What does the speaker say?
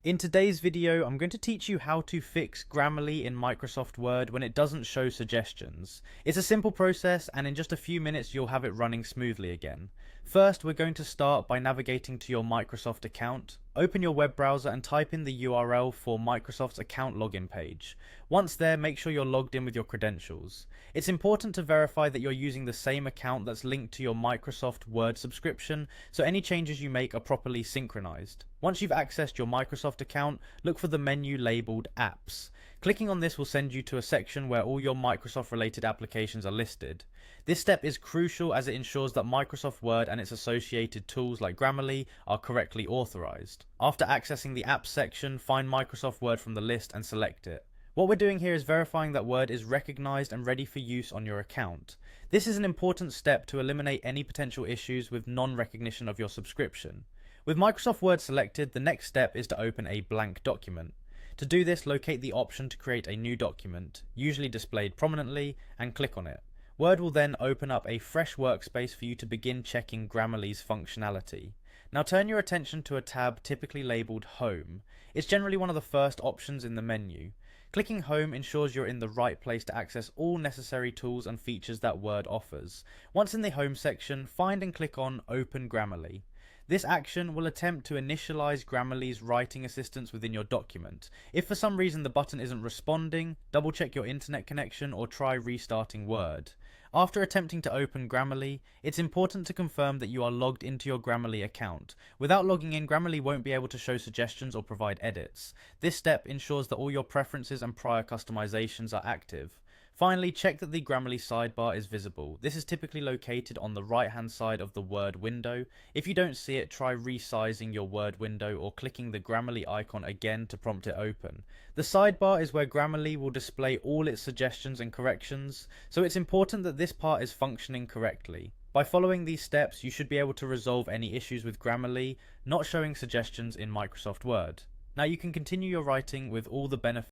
In today's video, I'm going to teach you how to fix Grammarly in Microsoft Word when it doesn't show suggestions. It's a simple process, and in just a few minutes you'll have it running smoothly again. First, we're going to start by navigating to your Microsoft account. Open your web browser and type in the URL for Microsoft's account login page. Once there, make sure you're logged in with your credentials. It's important to verify that you're using the same account that's linked to your Microsoft Word subscription, so any changes you make are properly synchronized. Once you've accessed your Microsoft account, look for the menu labeled Apps. Clicking on this will send you to a section where all your Microsoft related applications are listed. This step is crucial as it ensures that Microsoft Word and its associated tools like Grammarly are correctly authorized. After accessing the Apps section, find Microsoft Word from the list and select it. What we're doing here is verifying that Word is recognized and ready for use on your account. This is an important step to eliminate any potential issues with non-recognition of your subscription. With Microsoft Word selected, the next step is to open a blank document. To do this, locate the option to create a new document, usually displayed prominently, and click on it. Word will then open up a fresh workspace for you to begin checking Grammarly's functionality. Now turn your attention to a tab typically labelled Home. It's generally one of the first options in the menu. Clicking Home ensures you're in the right place to access all necessary tools and features that Word offers. Once in the Home section, find and click on Open Grammarly. This action will attempt to initialize Grammarly's writing assistance within your document. If for some reason the button isn't responding, double check your internet connection or try restarting Word. After attempting to open Grammarly, it's important to confirm that you are logged into your Grammarly account. Without logging in, Grammarly won't be able to show suggestions or provide edits. This step ensures that all your preferences and prior customizations are active. Finally, check that the Grammarly sidebar is visible. This is typically located on the right hand side of the Word window. If you don't see it, try resizing your Word window or clicking the Grammarly icon again to prompt it open. The sidebar is where Grammarly will display all its suggestions and corrections, so it's important that this part is functioning correctly. By following these steps, you should be able to resolve any issues with Grammarly not showing suggestions in Microsoft Word. Now you can continue your writing with all the benefits